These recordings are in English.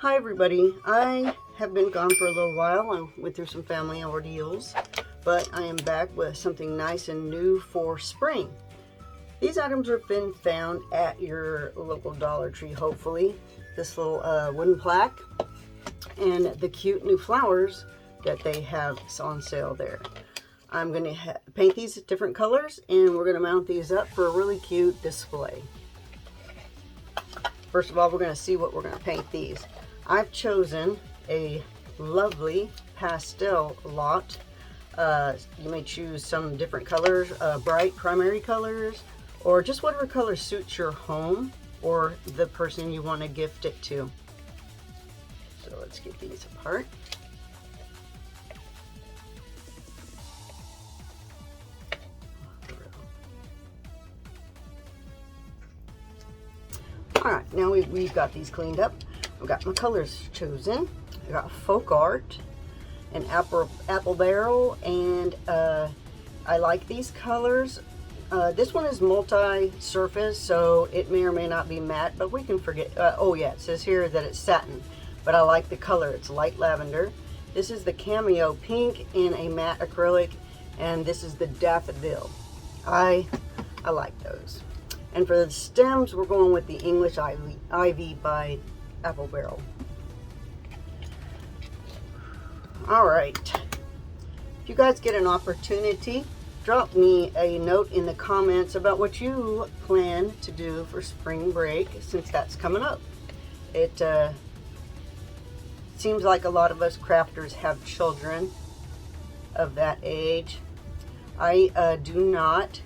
Hi everybody, I have been gone for a little while. I went through some family ordeals, but I am back with something nice and new for spring. These items have been found at your local Dollar Tree, hopefully. This little wooden plaque and the cute new flowers that they have on sale there. I'm going to paint these different colors and we're going to mount these up for a really cute display. First of all, we're going to see what we're going to paint these. I've chosen a lovely pastel lot. You may choose some different colors, bright primary colors, or just whatever color suits your home or the person you want to gift it to. So let's get these apart. Alright, now we've got these cleaned up. I've got my colors chosen. I got folk art, an apple barrel, and I like these colors. This one is multi-surface, so it may or may not be matte, but we can forget. Oh yeah, it says here that it's satin, but I like the color. It's light lavender. This is the cameo pink in a matte acrylic, and this is the daffodil. I like those. And for the stems, we're going with the English ivy by Apple Barrel. All right. If you guys get an opportunity, drop me a note in the comments about what you plan to do for spring break, since that's coming up. It seems like a lot of us crafters have children of that age. I do not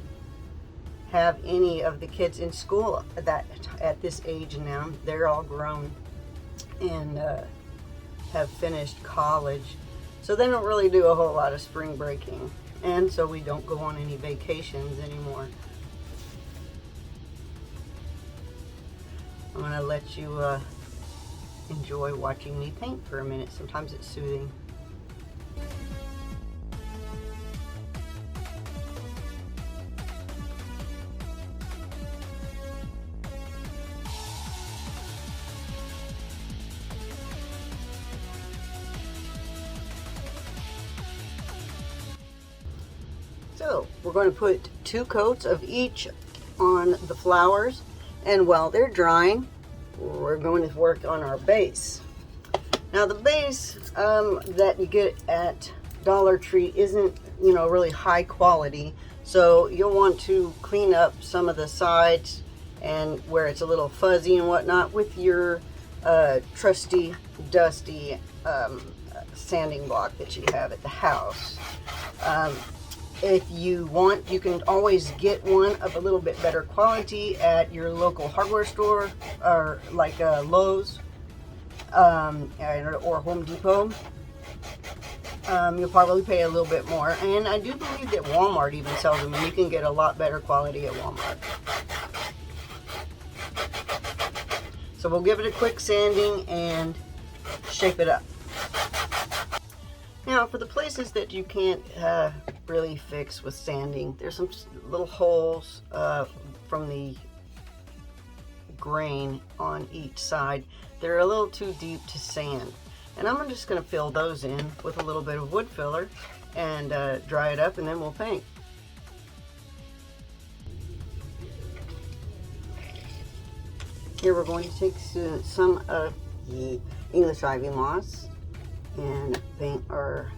have any of the kids in school at this age now. They're all grown and have finished college, so they don't really do a whole lot of spring breaking, and so we don't go on any vacations anymore. I'm gonna let you enjoy watching me paint for a minute. Sometimes it's soothing. So we're going to put 2 coats of each on the flowers, and while they're drying, we're going to work on our base. Now the base that you get at Dollar Tree isn't, really high quality, so you'll want to clean up some of the sides and where it's a little fuzzy and whatnot with your trusty, dusty sanding block that you have at the house. If you want, you can always get one of a little bit better quality at your local hardware store, or like Lowe's or Home Depot. You'll probably pay a little bit more, and I do believe that Walmart even sells them, and you can get a lot better quality at Walmart. So we'll give it a quick sanding and shape it up. Now, for the places that you can't really fix with sanding, there's some little holes from the grain on each side. They're a little too deep to sand. And I'm just going to fill those in with a little bit of wood filler and dry it up, and then we'll paint. Here we're going to take some of the English ivy moss and paint our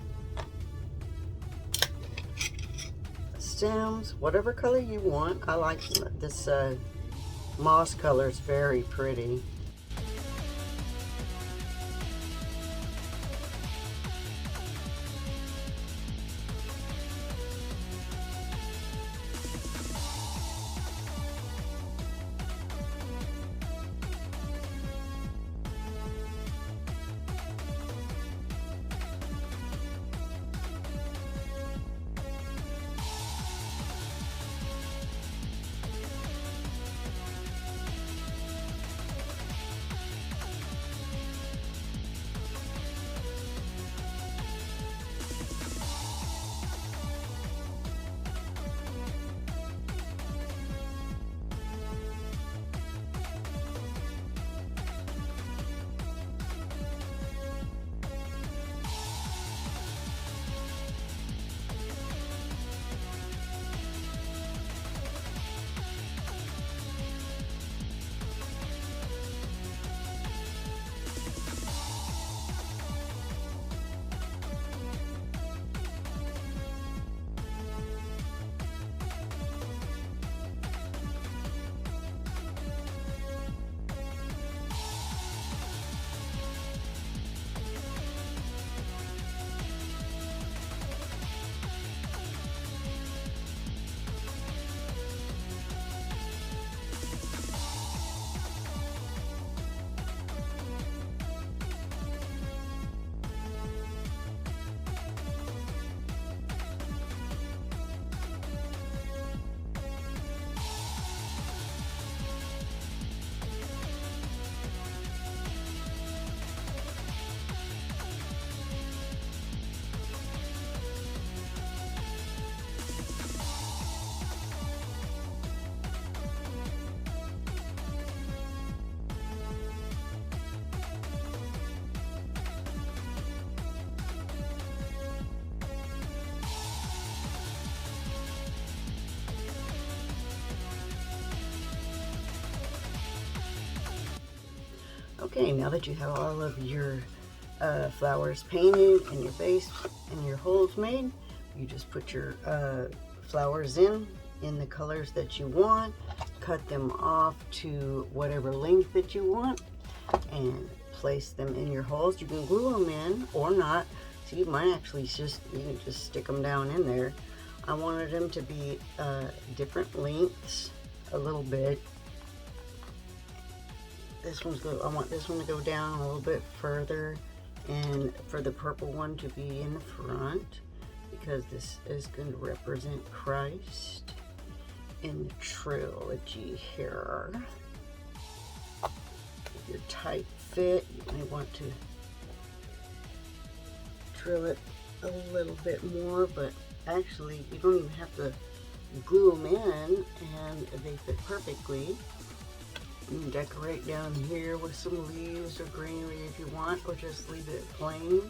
stems, whatever color you want. I like this moss color, is very pretty. Okay, now that you have all of your flowers painted and your base and your holes made, you just put your flowers in the colors that you want, cut them off to whatever length that you want, and place them in your holes. You can glue them in or not. See, mine actually you can just stick them down in there. I wanted them to be different lengths a little bit. I want this one to go down a little bit further, and for the purple one to be in the front, because this is going to represent Christ in the trilogy here. If you're tight fit, you may want to drill it a little bit more, but actually you don't even have to glue them in, and they fit perfectly. You can decorate down here with some leaves or greenery if you want, or just leave it plain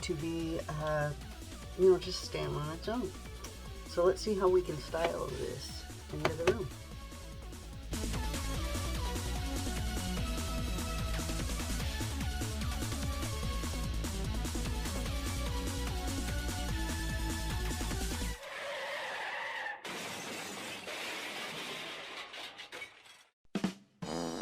to be, just stand on its own. So let's see how we can style this in the other room.